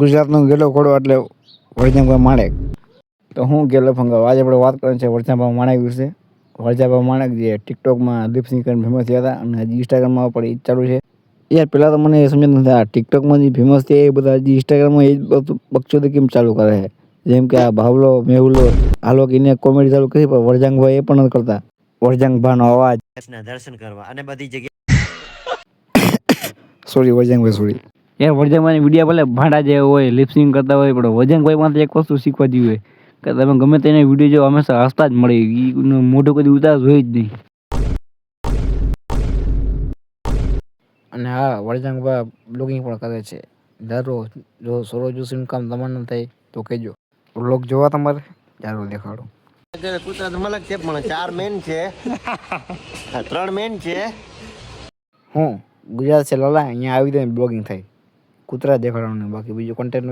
ગુજરાતનો ગેલો ઘોડો એટલે વળજાંગભાઈ માણેક. તો હું ગેલો ફંગાવ આજે આપણે વાત કરવાની છે વળજાંભાઈ માણેક વિશે. વળજાંભાઈ માણેક જે ટિકટોકમાં લિપસિંગ કરીને ફેમસ થયા હતા અને હજી ઇન્સ્ટાગ્રામમાં પણ એ ચાલુ છે. યાર પહેલાં તો મને એ સમજ નથી આ ટિકટોકમાં જે ફેમસ થયા એ બધા હજી ઇન્સ્ટાગ્રામમાં એ જ બકચોદી કેમ ચાલુ કરે છે. જેમ કે આ ભાવલો મેહુલો આ લોકો એને કોમેડી ચાલુ કરી પણ વળજાંગભાઈ એ પણ નથી કરતા. વળજાંગભાઈનો અવાજ દર્શન કરવા અને બધી જગ્યાએ સોરી વળજાંગભાઈ સોરી યાર વળજાંગભાઈની વિડીયો ભલે ભાંડા જેવો હોય લિપસિંગ કરતા હોય પણ વળજાંગભાઈમાંથી એક વસ્તુ શીખવા જેવી હોય કે તમે ગમે તેની વિડીયો જો હંમેશા હસતા જ મળે એ મોઢું કદી ઉતાર હોય જ નહીં. અને હા વળજાંગભાઈ બ્લોગિંગ પણ કરે છે દરરોજ. જો સરોજ જોશીનું કામ તમારે ન થાય તો કહેજો. બ્લોગ જોવા તમારે ચાલો દેખાડો. કૂતરા તો મલક છે પણ 4 મેન છે 3 મેન છે. હું ગુજરાત છે લલા અહીંયા આવી જાય બ્લોગિંગ થાય કૂતરા દેખાડવાનું બાકી બીજું કન્ટેન્ટ